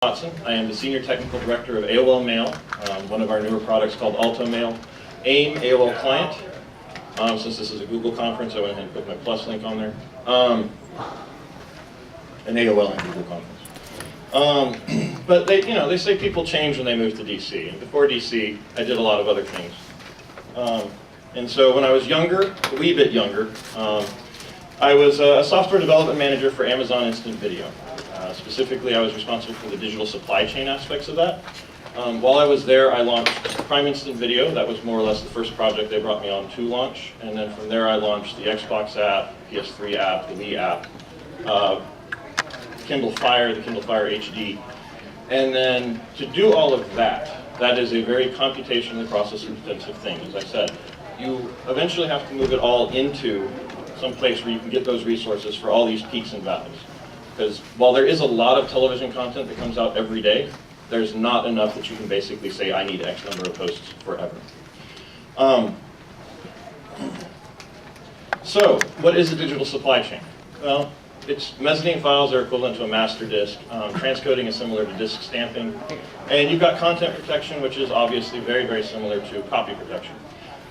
Watson. I am the Senior Technical Director of AOL Mail, one of our newer products called Alto Mail. AIM AOL Client. Since this is a Google conference, I went ahead and put my plus link on there. An AOL and Google conference. But they say people change when they move to DC. And before DC, I did a lot of other things. And so when I was younger, a wee bit younger, I was a software development manager for Amazon Instant Video. Specifically, I was responsible for the digital supply chain aspects of that. While I was there, I launched Prime Instant Video. That was more or less the first project they brought me on to launch. And then from there, I launched the Xbox app, PS3 app, the Wii app, Kindle Fire, the Kindle Fire HD. And then to do all of that, that is a very computationally process-intensive thing. As I said, you eventually have to move it all into some place where you can get those resources for all these peaks and valleys. Because while there is a lot of television content that comes out every day, there's not enough that you can basically say, I need X number of posts forever. So, what is a digital supply chain? Well, its mezzanine files are equivalent to a master disk. Transcoding is similar to disk stamping. And you've got content protection, which is obviously very, very similar to copy protection.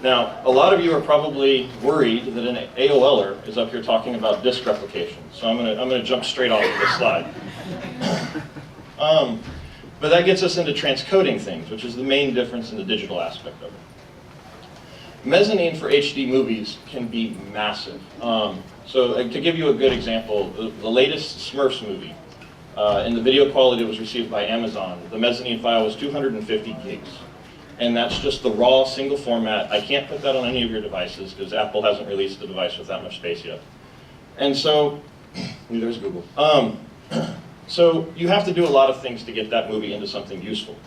Now, a lot of you are probably worried that an AOLer is up here talking about disk replication. So I'm gonna jump straight off of this slide. But that gets us into transcoding things, which is the main difference in the digital aspect of it. Mezzanine for HD movies can be massive. So to give you a good example, the latest Smurfs movie, in the video quality that was received by Amazon, the mezzanine file was 250 gigs. And that's just the raw single format. I can't put that on any of your devices because Apple hasn't released a device with that much space yet. And so, there's Google. So you have to do a lot of things to get that movie into something useful.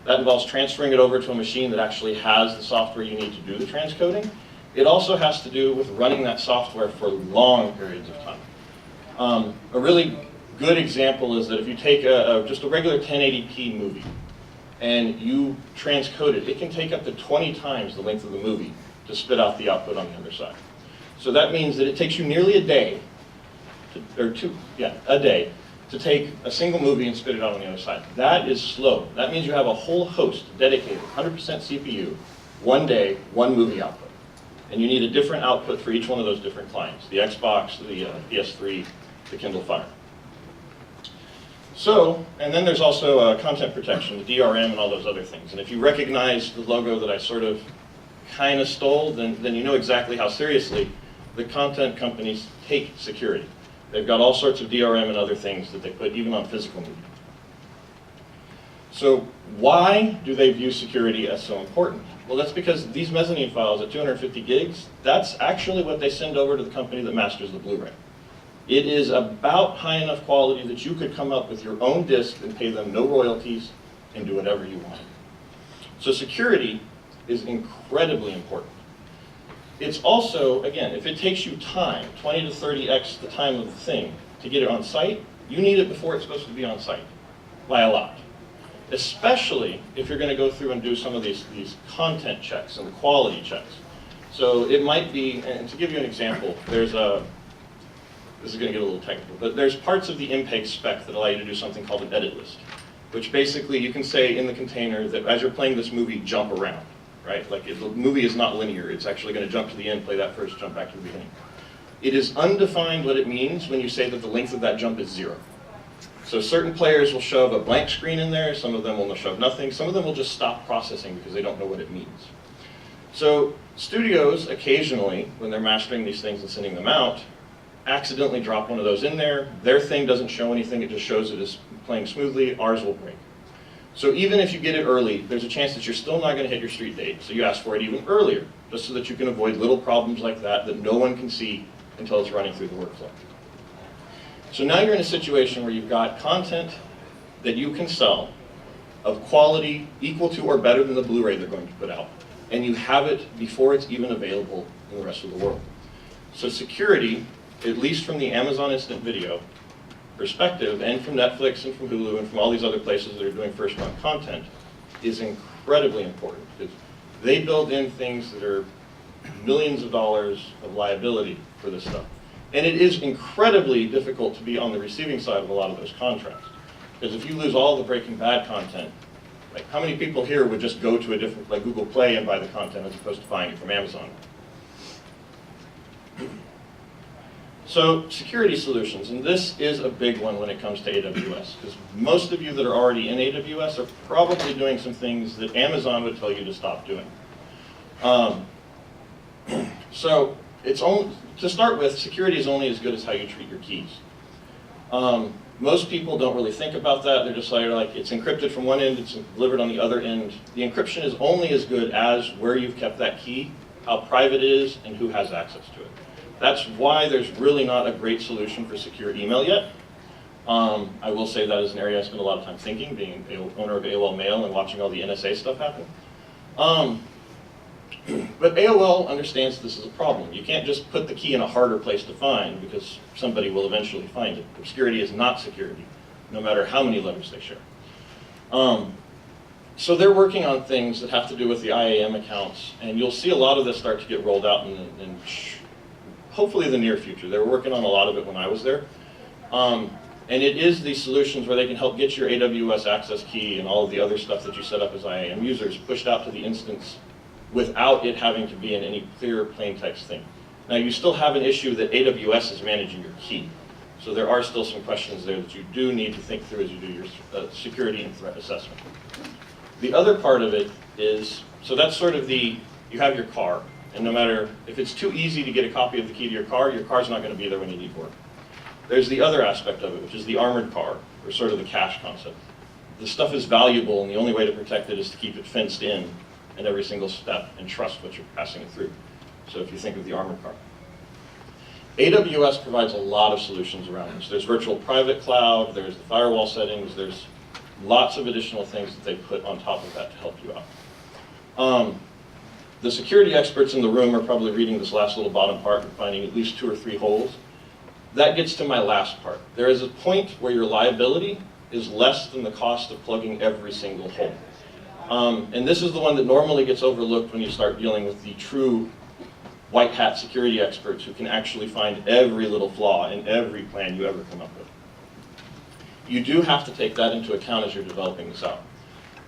That involves transferring it over to a machine that actually has the software you need to do the transcoding. It also has to do with running that software for long periods of time. A really good example is that if you take just a regular 1080p movie, and you transcode it, it can take up to 20 times the length of the movie to spit out the output on the other side. So that means that it takes you nearly a day, a day, to take a single movie and spit it out on the other side. That is slow. That means you have a whole host dedicated, 100% CPU, one day, one movie output. And you need a different output for each one of those different clients, the Xbox, the PS3, the Kindle Fire. So, and then there's also content protection, the DRM and all those other things. And if you recognize the logo that I sort of kind of stole, then you know exactly how seriously the content companies take security. They've got all sorts of DRM and other things that they put even on physical media. So why do they view security as so important? Well, that's because these mezzanine files at 250 gigs, that's actually what they send over to the company that masters the Blu-ray. It is about high enough quality that you could come up with your own disk and pay them no royalties and do whatever you want. So security is incredibly important. It's also, again, if it takes you time, 20 to 30x the time of the thing, to get it on site, you need it before it's supposed to be on site, by a lot. Especially if you're going to go through and do some of these content checks and the quality checks. So it might be, and to give you an example, there's this is going to get a little technical, but there's parts of the MPEG spec that allow you to do something called an edit list, which basically you can say in the container that as you're playing this movie, jump around, right? Like the movie is not linear. It's actually going to jump to the end, play that first, jump back to the beginning. It is undefined what it means when you say that the length of that jump is 0. So certain players will shove a blank screen in there, some of them will shove nothing, some of them will just stop processing because they don't know what it means. So studios occasionally, when they're mastering these things and sending them out, accidentally drop one of those in there. Their thing doesn't show anything, it just shows it is playing smoothly. Ours will break. So even if you get it early, there's a chance that you're still not going to hit your street date. So you ask for it even earlier, just so that you can avoid little problems like that no one can see until it's running through the workflow. So now you're in a situation where you've got content that you can sell of quality equal to or better than the Blu-ray they're going to put out. And you have it before it's even available in the rest of the world. So security, at least from the Amazon Instant Video perspective, and from Netflix and from Hulu and from all these other places that are doing first-run content, is incredibly important. Because they build in things that are millions of dollars of liability for this stuff. And it is incredibly difficult to be on the receiving side of a lot of those contracts. Because if you lose all the Breaking Bad content, like how many people here would just go to a different, like Google Play and buy the content as opposed to buying it from Amazon? So security solutions, and this is a big one when it comes to AWS, because most of you that are already in AWS are probably doing some things that Amazon would tell you to stop doing. So it's only, to start with, security is only as good as how you treat your keys. Most people don't really think about that. They're just like it's encrypted from one end, it's delivered on the other end. The encryption is only as good as where you've kept that key, how private it is, and who has access to it. That's why there's really not a great solution for secure email yet. I will say that is an area I spend a lot of time thinking, being the owner of AOL Mail and watching all the NSA stuff happen. But AOL understands this is a problem. You can't just put the key in a harder place to find because somebody will eventually find it. Obscurity is not security, no matter how many letters they share. So they're working on things that have to do with the IAM accounts, and you'll see a lot of this start to get rolled out in hopefully the near future. They were working on a lot of it when I was there. And it is these solutions where they can help get your AWS access key and all of the other stuff that you set up as IAM users pushed out to the instance without it having to be in any clear plain text thing. Now you still have an issue that AWS is managing your key. So there are still some questions there that you do need to think through as you do your security and threat assessment. The other part of it is, so that's sort of you have your car, and no matter if it's too easy to get a copy of the key to your car's not going to be there when you leave work. There's the other aspect of it, which is the armored car, or sort of the cache concept. The stuff is valuable, and the only way to protect it is to keep it fenced in at every single step and trust what you're passing it through. So if you think of the armored car. AWS provides a lot of solutions around this. There's virtual private cloud, there's the firewall settings, there's lots of additional things that they put on top of that to help you out. The security experts in the room are probably reading this last little bottom part and finding at least 2 or 3 holes. That gets to my last part. There is a point where your liability is less than the cost of plugging every single hole. And this is the one that normally gets overlooked when you start dealing with the true white hat security experts who can actually find every little flaw in every plan you ever come up with. You do have to take that into account as you're developing this out.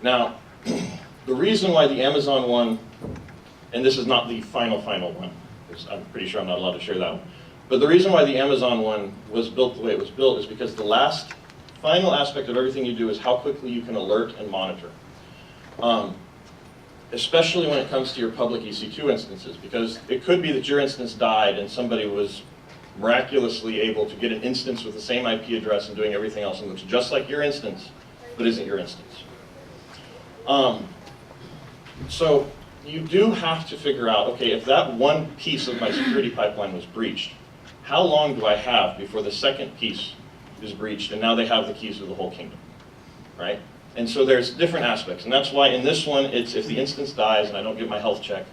Now, the reason why the Amazon one, and this is not the final one, because I'm pretty sure I'm not allowed to share that one, but the reason why the Amazon one was built the way it was built is because the last final aspect of everything you do is how quickly you can alert and monitor. Especially when it comes to your public EC2 instances, because it could be that your instance died and somebody was miraculously able to get an instance with the same IP address and doing everything else and looks just like your instance, but isn't your instance. So you do have to figure out, okay, if that one piece of my security pipeline was breached, how long do I have before the second piece is breached and now they have the keys to the whole kingdom, right? And so there's different aspects, and that's why in this one, it's if the instance dies and I don't get my health check,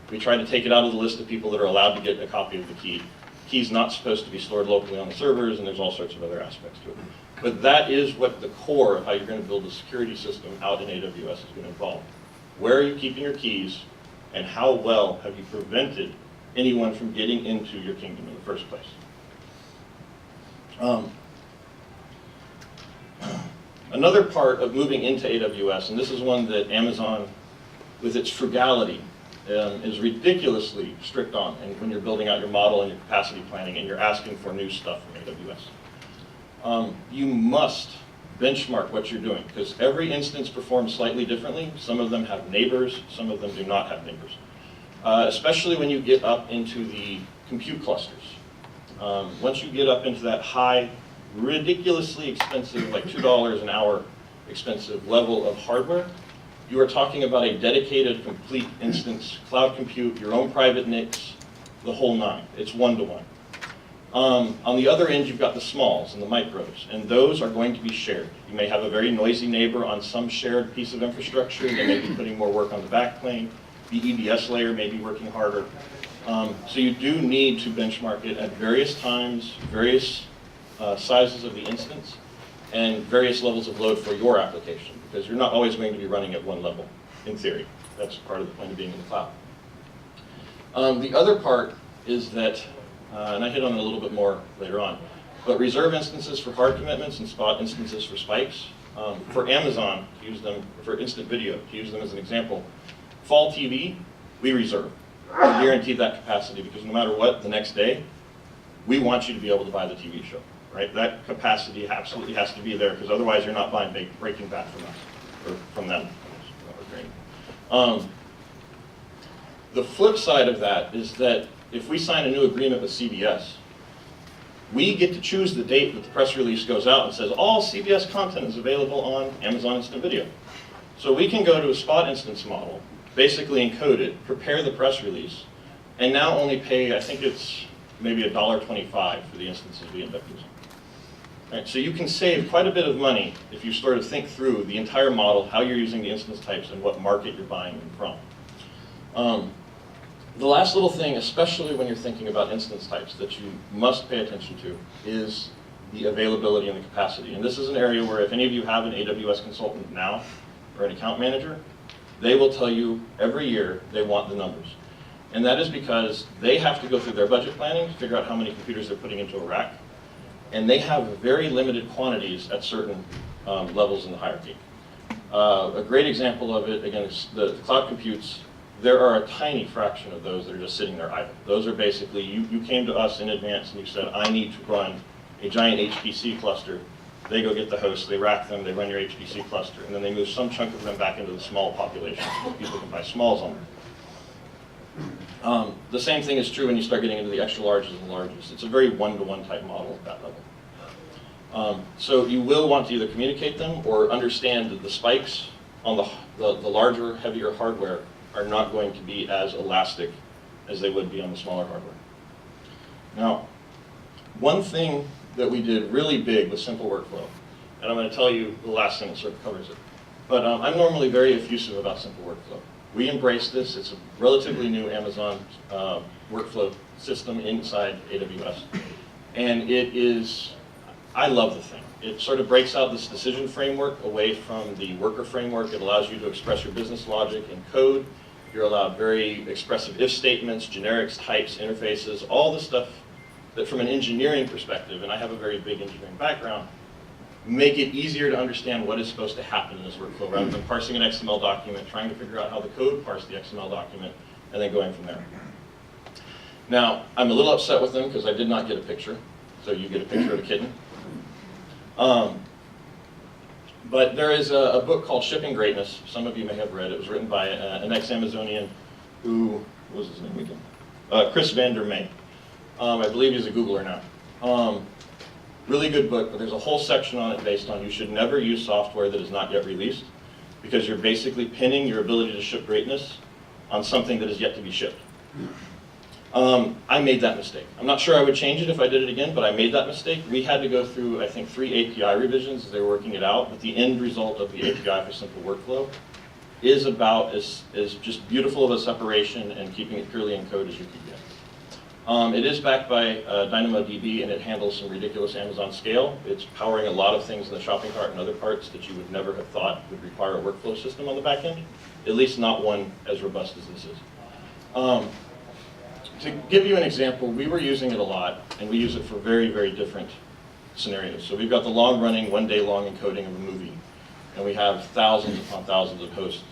we try to take it out of the list of people that are allowed to get a copy of the key. The key's not supposed to be stored locally on the servers, and there's all sorts of other aspects to it. But that is what the core of how you're going to build a security system out in AWS is going to involve. Where are you keeping your keys, and how well have you prevented anyone from getting into your kingdom in the first place? Another part of moving into AWS, and this is one that Amazon, with its frugality, is ridiculously strict on, and when you're building out your model and your capacity planning and you're asking for new stuff from AWS. You must benchmark what you're doing, because every instance performs slightly differently. Some of them have neighbors, some of them do not have neighbors. Especially when you get up into the compute clusters. Once you get up into that high, ridiculously expensive, like $2 an hour expensive level of hardware, you are talking about a dedicated, complete instance, cloud compute, your own private NICs, the whole nine. It's one-to-one. On the other end, you've got the smalls and the micros, and those are going to be shared. You may have a very noisy neighbor on some shared piece of infrastructure. They may be putting more work on the backplane. The EBS layer may be working harder. So you do need to benchmark it at various times, various sizes of the instance, and various levels of load for your application, because you're not always going to be running at one level, in theory. That's part of the point of being in the cloud. The other part is that, and I hit on it a little bit more later on, but reserve instances for hard commitments and spot instances for spikes For Amazon, to use them, for instant video, to use them as an example, Fall TV, we reserve. We guarantee that capacity because no matter what, the next day, we want you to be able to buy the TV show, right? That capacity absolutely has to be there because otherwise you're not buying Breaking Bad from us, or from them. The flip side of that is that if we sign a new agreement with CBS, we get to choose the date that the press release goes out and says all CBS content is available on Amazon Instant Video. So we can go to a spot instance model, basically encode it, prepare the press release, and now only pay, I think it's maybe $1.25 for the instances we end up using. Right, so you can save quite a bit of money if you sort of think through the entire model, how you're using the instance types, and what market you're buying them from. The last little thing, especially when you're thinking about instance types that you must pay attention to, is the availability and the capacity. And this is an area where if any of you have an AWS consultant now, or an account manager, they will tell you every year they want the numbers. And that is because they have to go through their budget planning to figure out how many computers they're putting into a rack. And they have very limited quantities at certain levels in the hierarchy. A great example of it, again, is the cloud computes. There are a tiny fraction of those that are just sitting there idle. Those are basically, you came to us in advance and you said, I need to run a giant HPC cluster. They go get the hosts, they rack them, they run your HPC cluster, and then they move some chunk of them back into the small population so people can buy smalls on them. The same thing is true when you start getting into the extra larges and larges. It's a very one-to-one type model at that level. So you will want to either communicate them or understand that the spikes on the larger, heavier hardware are not going to be as elastic as they would be on the smaller hardware. Now, one thing that we did really big with simple workflow, and I'm going to tell you the last thing that sort of covers it, but I'm normally very effusive about simple workflow. We embrace this. It's a relatively new Amazon workflow system inside AWS, and it is, I love the thing. It sort of breaks out this decision framework away from the worker framework. It allows you to express your business logic in code. You're allowed very expressive if statements, generics, types, interfaces, all the stuff that from an engineering perspective, and I have a very big engineering background, make it easier to understand what is supposed to happen in this workflow rather than parsing an XML document, trying to figure out how the code parsed the XML document, and then going from there. Now, I'm a little upset with them because I did not get a picture, so you get a picture of a kitten. But there is a book called Shipping Greatness. Some of you may have read it. It was written by an ex-Amazonian who, what was his name again? Chris Vander May. I believe he's a Googler now. Really good book, but there's a whole section on it based on you should never use software that is not yet released because you're basically pinning your ability to ship greatness on something that is yet to be shipped. I made that mistake. I'm not sure I would change it if I did it again, but I made that mistake. We had to go through, I think, 3 API revisions as they were working it out, but the end result of the API for simple workflow is about as just beautiful of a separation and keeping it purely in code as you could get. It is backed by DynamoDB, and it handles some ridiculous Amazon scale. It's powering a lot of things in the shopping cart and other parts that you would never have thought would require a workflow system on the back end, at least not one as robust as this is. To give you an example, we were using it a lot, and we use it for very, very different scenarios. So we've got the long-running, one-day-long encoding of a movie, and we have thousands upon thousands of hosts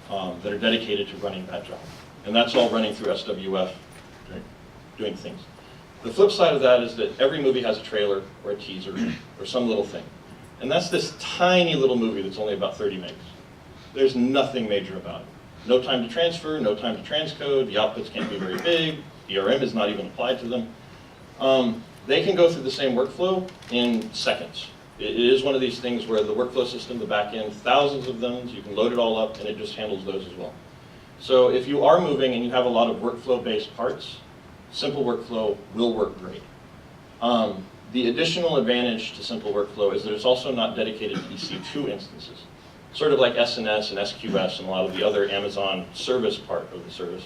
that are dedicated to running that job. And that's all running through SWF, doing things. The flip side of that is that every movie has a trailer or a teaser or some little thing. And that's this tiny little movie that's only about 30 megs. There's nothing major about it. No time to transfer, no time to transcode, the outputs can't be very big, DRM is not even applied to them. They can go through the same workflow in seconds. It is one of these things where the workflow system, the back end, thousands of them, you can load it all up and it just handles those as well. So if you are moving and you have a lot of workflow-based parts, simple workflow will work great. The additional advantage to simple workflow is that it's also not dedicated to EC2 instances. Sort of like SNS and SQS and a lot of the other Amazon service part of the service.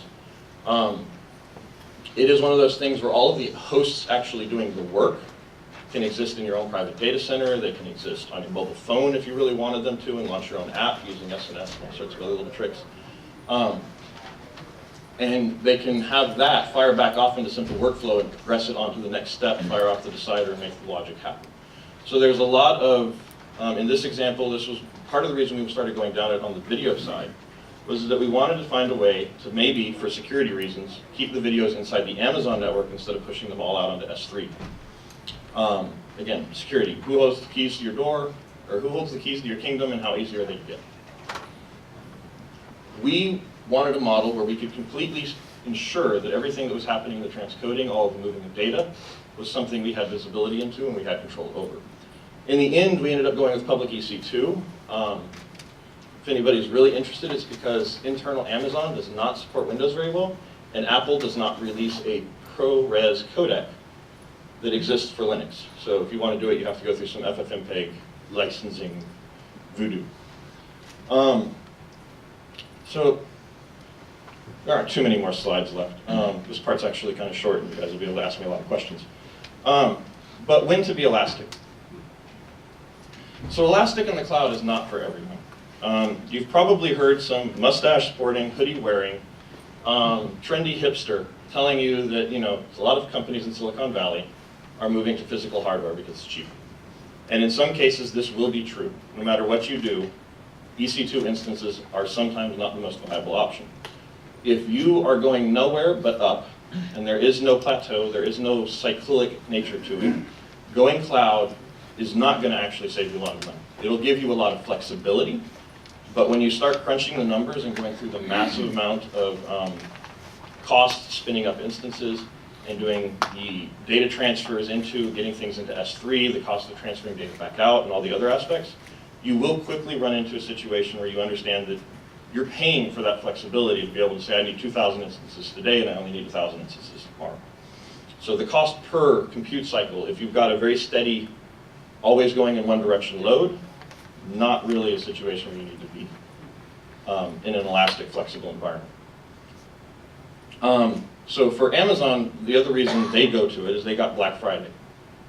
It is one of those things where all of the hosts actually doing the work can exist in your own private data center. They can exist on your mobile phone if you really wanted them to and launch your own app using SNS and all sorts of other little tricks. And they can have that fire back off into simple workflow and progress it onto the next step, fire off the decider and make the logic happen. So there's a lot of In this example, this was part of the reason we started going down it on the video side, was that we wanted to find a way to maybe, for security reasons, keep the videos inside the Amazon network instead of pushing them all out onto S3. Again, security. Who holds the keys to your door, or who holds the keys to your kingdom, and how easy are they to get? We wanted a model where we could completely ensure that everything that was happening in the transcoding, all of the moving of data, was something we had visibility into and we had control over. In the end, we ended up going with public EC2. If anybody's really interested, it's because internal Amazon does not support Windows very well, and Apple does not release a ProRes codec that exists for Linux. So if you want to do it, you have to go through some FFmpeg licensing voodoo. So there aren't too many more slides left. This part's actually kind of short, and you guys will be able to ask me a lot of questions. But when to be elastic? So elastic in the cloud is not for everyone. You've probably heard some mustache-sporting, hoodie-wearing, trendy hipster telling you that a lot of companies in Silicon Valley are moving to physical hardware because it's cheap. And in some cases, this will be true. No matter what you do, EC2 instances are sometimes not the most viable option. If you are going nowhere but up, and there is no plateau, there is no cyclic nature to it, going cloud is not going to actually save you a lot of money. It'll give you a lot of flexibility, but when you start crunching the numbers and going through the massive amount of cost spinning up instances and doing the data transfers into, getting things into S3, the cost of transferring data back out, and all the other aspects, you will quickly run into a situation where you understand that you're paying for that flexibility to be able to say, I need 2,000 instances today and I only need 1,000 instances tomorrow. So the cost per compute cycle, if you've got a very steady, always going in one direction load, not really a situation where you need to be in an elastic, flexible environment. So for Amazon, the other reason they go to it is they got Black Friday.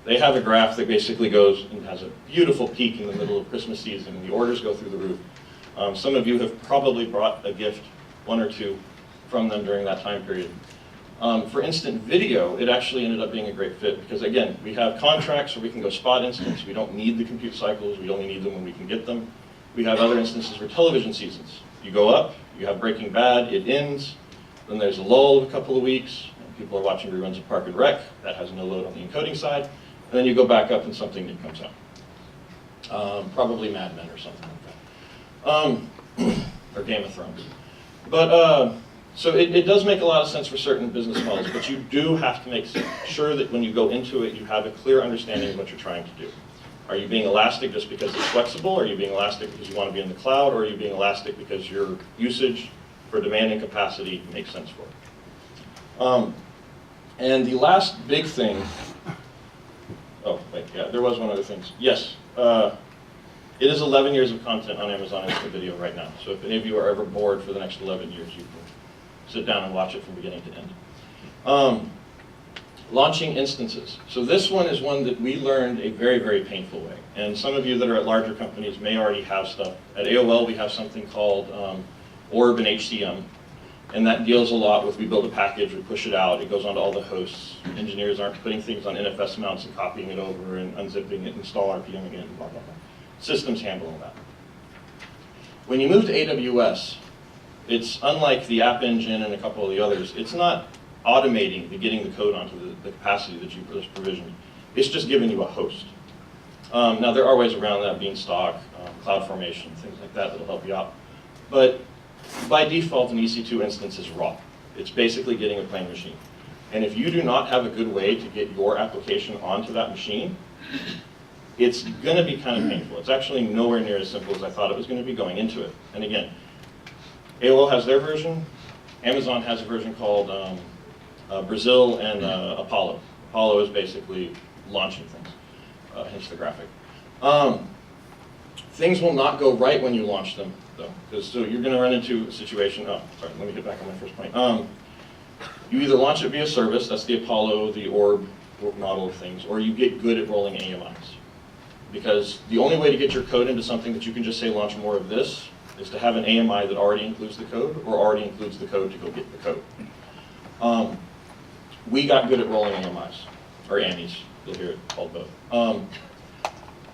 They have a graph that basically goes and has a beautiful peak in the middle of Christmas season, and the orders go through the roof. Some of you have probably brought a gift, one or two, from them during that time period. For instant video, it actually ended up being a great fit because, again, we have contracts where we can go spot instance. We don't need the compute cycles. We only need them when we can get them. We have other instances for television seasons. You go up, you have Breaking Bad, it ends, then there's a lull of a couple of weeks, and people are watching reruns of Park and Rec. That has no load on the encoding side. And then you go back up and something new comes out. Probably Mad Men or something like that. Or Game of Thrones. But, so it does make a lot of sense for certain business models, but you do have to make sure that when you go into it, you have a clear understanding of what you're trying to do. Are you being elastic just because it's flexible? Are you being elastic because you want to be in the cloud? Or are you being elastic because your usage for demand and capacity makes sense for it? And the last big thing, oh, wait, yeah, there was one other thing. Yes, it is 11 years of content on Amazon Instant Video right now. So if any of you are ever bored for the next 11 years, you can sit down and watch it from beginning to end. Launching instances. So this one is one that we learned a very, very painful way. And some of you that are at larger companies may already have stuff. At AOL, we have something called Orb and HCM. And that deals a lot with, we build a package, we push it out, it goes onto all the hosts. Engineers aren't putting things on NFS mounts and copying it over and unzipping it, install RPMing it, and blah, blah, blah. Systems handle all that. When you move to AWS, it's unlike the App Engine and a couple of the others. It's not automating the getting the code onto the capacity that you provisioned. It's just giving you a host. Now there are ways around that, Beanstalk, CloudFormation, things like that that'll help you out. But by default, an EC2 instance is raw. It's basically getting a plain machine. And if you do not have a good way to get your application onto that machine, it's going to be kind of painful. It's actually nowhere near as simple as I thought it was going to be going into it. And again, AOL has their version. Amazon has a version called Brazil and Apollo. Apollo is basically launching things, hence the graphic. Things will not go right when you launch them, though, because so you're going to run into a situation. Oh, sorry, let me get back on my first point. You either launch it via service, that's the Apollo, the Orb model of things, or you get good at rolling AMIs. Because the only way to get your code into something that you can just say launch more of this is to have an AMI that already includes the code or already includes the code to go get the code. We got good at rolling AMIs, or AMIs, you'll hear it called both.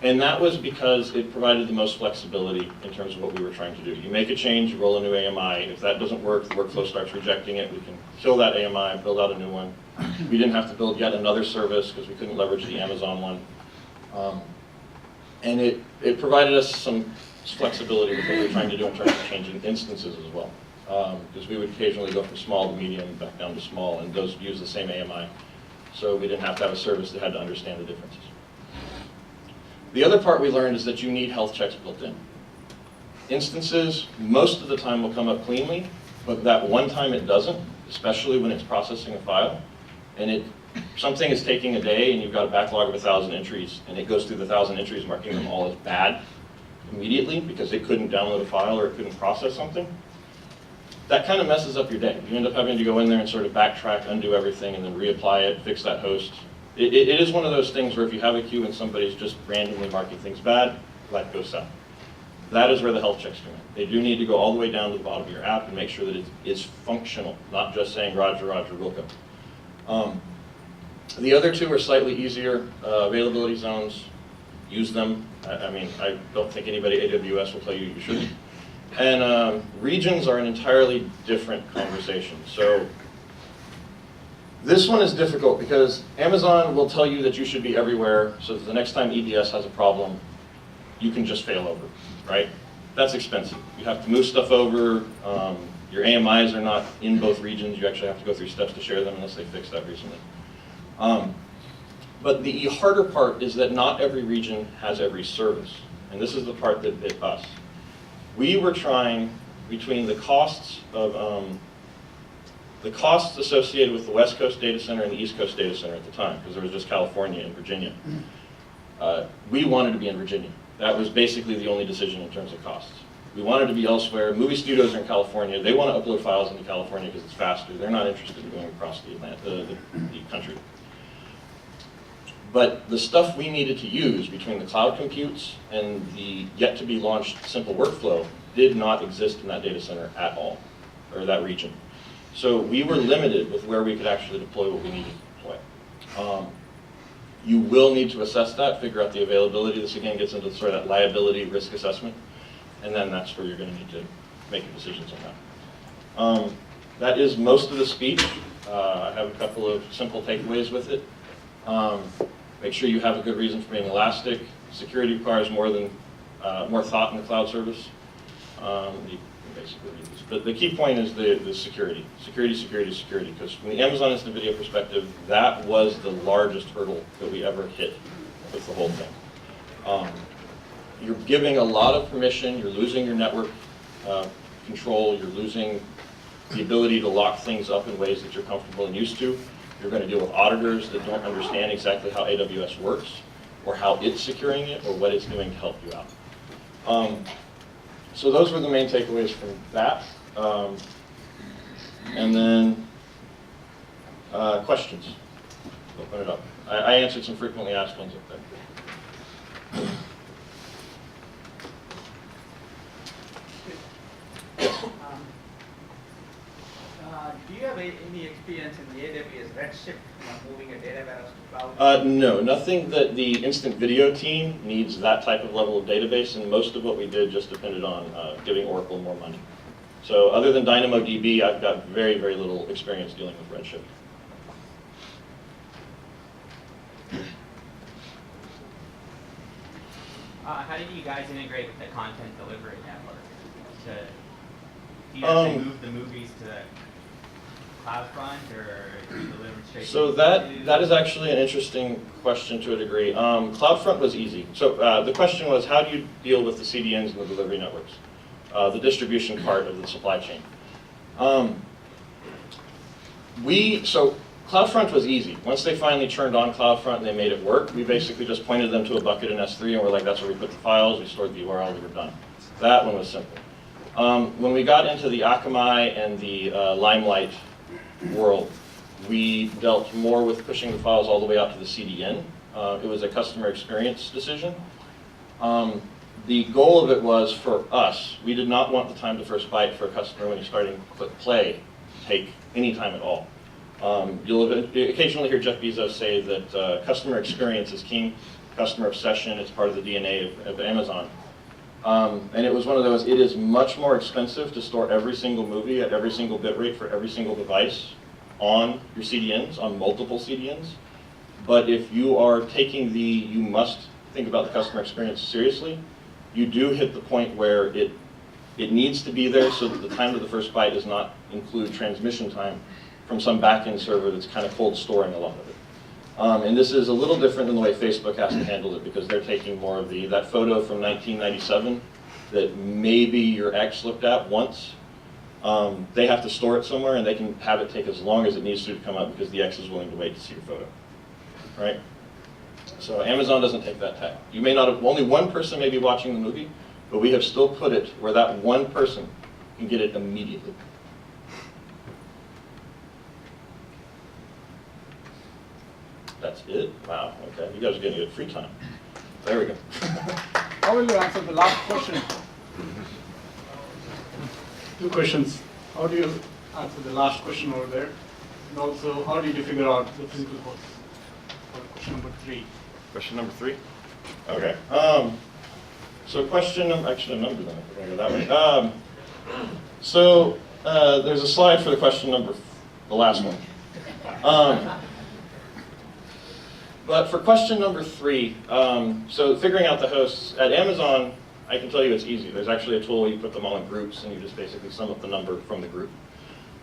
And that was because it provided the most flexibility in terms of what we were trying to do. You make a change, you roll a new AMI. If that doesn't work, the workflow starts rejecting it. We can kill that AMI, build out a new one. We didn't have to build yet another service because we couldn't leverage the Amazon one. And it provided us some flexibility with what we were trying to do in terms of changing instances as well. Because we would occasionally go from small to medium, back down to small, and those use the same AMI. So we didn't have to have a service that had to understand the differences. The other part we learned is that you need health checks built in. Instances, most of the time, will come up cleanly, but that one time it doesn't, especially when it's processing a file, and something is taking a day and you've got a backlog of 1,000 entries, and it goes through the 1,000 entries marking them all as bad immediately because it couldn't download a file or it couldn't process something. That kind of messes up your day. You end up having to go in there and sort of backtrack, undo everything, and then reapply it, fix that host. It is one of those things where if you have a queue and somebody's just randomly marking things bad, life goes south. That is where the health checks come in. They do need to go all the way down to the bottom of your app and make sure that it is functional, not just saying, Roger, Roger, we'll go. The other two are slightly easier. Availability zones, use them. I mean, I don't think anybody at AWS will tell you you shouldn't. And regions are an entirely different conversation. So this one is difficult because Amazon will tell you that you should be everywhere so that the next time EBS has a problem, you can just fail over, right? That's expensive. You have to move stuff over. Your AMIs are not in both regions. You actually have to go through steps to share them unless they fixed that recently. But the harder part is that not every region has every service. And this is the part that bit us. We were trying, between the costs associated with the West Coast data center and the East Coast data center at the time, because there was just California and Virginia. We wanted to be in Virginia. That was basically the only decision in terms of costs. We wanted to be elsewhere. Movie studios are in California. They want to upload files into California because it's faster. They're not interested in going across the country. But the stuff we needed to use between the cloud computes and the yet-to-be-launched simple workflow did not exist in that data center at all, or that region. So we were limited with where we could actually deploy what we needed to deploy. You will need to assess that, figure out the availability. This again gets into sort of that liability risk assessment, and then that's where you're going to need to make your decisions on that. That is most of the speech. I have a couple of simple takeaways with it. Make sure you have a good reason for being elastic. Security requires more thought in the cloud service. You can basically read this. But the key point is the security. Security, because from the Amazon Instant Video perspective, that was the largest hurdle that we ever hit with the whole thing. You're giving a lot of permission, you're losing your network control, you're losing the ability to lock things up in ways that you're comfortable and used to. You're going to deal with auditors that don't understand exactly how AWS works, or how it's securing it, or what it's doing to help you out. So those were the main takeaways from that. And then questions. Open it up. I answered some frequently asked ones up there. Do you have any experience in the AWS Redshift, moving a data warehouse to cloud? No, nothing that the instant video team needs that type of level of database, and most of what we did just depended on giving Oracle more money. So other than DynamoDB, I've got very, very little experience dealing with Redshift. How did you guys integrate with the content delivery network? Do you actually move the movies to the CloudFront, or do you deliver straight? So that is actually an interesting question to a degree. CloudFront was easy. So the question was, how do you deal with the CDNs and the delivery networks, the distribution part of the supply chain? So CloudFront was easy. Once they finally turned on CloudFront and they made it work, we basically just pointed them to a bucket in S3 and we're like, that's where we put the files, we stored the URL, we were done. That one was simple. When we got into the Akamai and the Limelight world, we dealt more with pushing the files all the way out to the CDN. It was a customer experience decision. The goal of it was for us, we did not want the time to first byte for a customer when you're starting to click play to take any time at all. You'll occasionally hear Jeff Bezos say that customer experience is king. customer obsession. It's part of the DNA of Amazon. And it was one of those, it is much more expensive to store every single movie at every single bit rate for every single device on your CDNs, on multiple CDNs. But if you are taking you must think about the customer experience seriously, you do hit the point where it needs to be there so that the time to the first byte does not include transmission time from some back-end server that's kind of cold storing a lot of it. And this is a little different than the way Facebook has to handle it, because they're taking more of that photo from 1997 that maybe your ex looked at once. They have to store it somewhere, and they can have it take as long as it needs to come up because the ex is willing to wait to see your photo, right? So Amazon doesn't take that tack. You may not have, only one person may be watching the movie, but we have still put it where that one person can get it immediately. That's it? Wow, okay. You guys are getting good free time. There we go. How will you answer the last question? Two questions. How do you answer the last question over there? And also, how did you figure out the physical host? For question number 3. Question number 3? Okay. So question number, actually I numbered them, if we're going to go that way. There's a slide for the question number, the last one. But for question number 3, so figuring out the hosts, at Amazon, I can tell you it's easy. There's actually a tool where you put them all in groups and you just basically sum up the number from the group.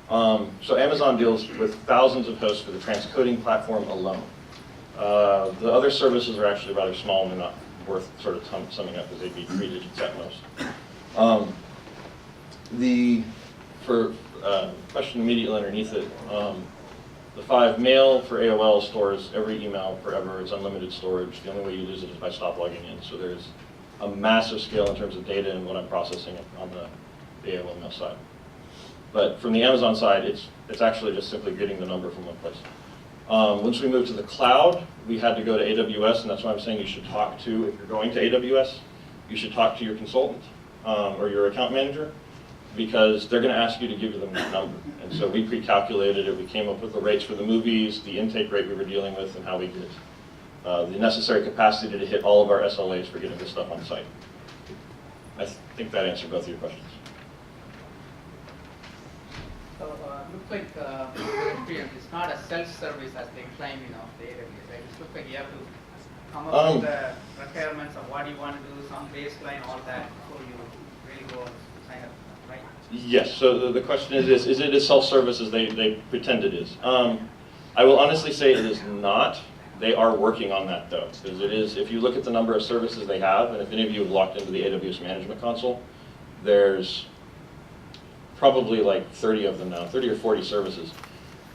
So Amazon deals with thousands of hosts for the transcoding platform alone. The other services are actually rather small and they're not worth sort of summing up, because they'd be 3 digits at most. Question immediately underneath it, the 5 mail for AOL stores every email forever. It's unlimited storage. The only way you lose it is by stop logging in. So there's a massive scale in terms of data and what I'm processing on the AOL mail side. But from the Amazon side, it's actually just simply getting the number from one place. Once we moved to the cloud, we had to go to AWS, and that's why I'm saying you should talk to, if you're going to AWS, you should talk to your consultant or your account manager, because they're going to ask you to give them that number. And so we pre-calculated it. We came up with the rates for the movies, the intake rate we were dealing with, and how we get the necessary capacity to hit all of our SLAs for getting this stuff on site. I think that answered both of your questions. So looks like your experience is not a self-service as they claim, the AWS. Right? It looks like you have to come up with the requirements of what you want to do, some baseline, all that, before you really go and sign up, right? Yes. So the question is it as self-service as they pretend it is? I will honestly say it is not. They are working on that though, because it is. If you look at the number of services they have, and if any of you have logged into the AWS Management Console, there's probably like 30 of them now, 30 or 40 services.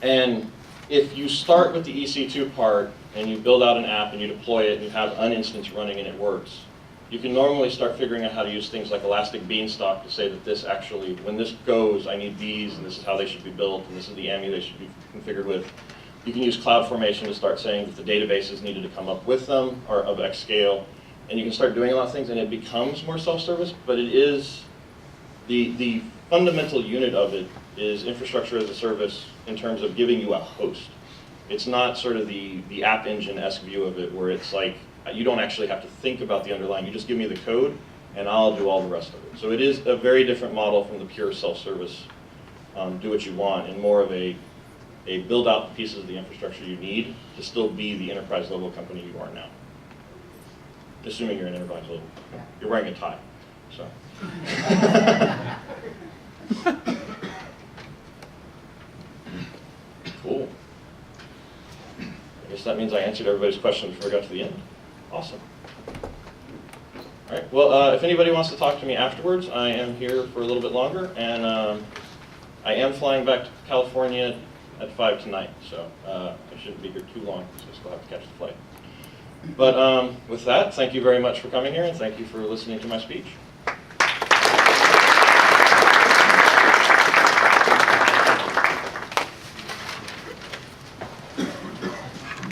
And if you start with the EC2 part and you build out an app and you deploy it and you have an instance running and it works, you can normally start figuring out how to use things like Elastic Beanstalk to say that this actually, when this goes, I need these, and this is how they should be built, and this is the AMI they should be configured with. You can use CloudFormation to start saying that the databases needed to come up with them, or of X scale, and you can start doing a lot of things, and it becomes more self-service, but it is, the fundamental unit of it is infrastructure as a service in terms of giving you a host. It's not sort of the App Engine-esque view of it, where it's like, you don't actually have to think about the underlying. You just give me the code, and I'll do all the rest of it. So it is a very different model from the pure self-service, do what you want, and more of a build out the pieces of the infrastructure you need to still be the enterprise level company you are now. Assuming you're an enterprise level. You're wearing a tie, so. Cool. I guess that means I answered everybody's question before I got to the end. Awesome. All right, well, if anybody wants to talk to me afterwards, I am here for a little bit longer, and I am flying back to California at 5 tonight, so I shouldn't be here too long, because I still have to catch the flight. But with that, thank you very much for coming here, and thank you for listening to my speech.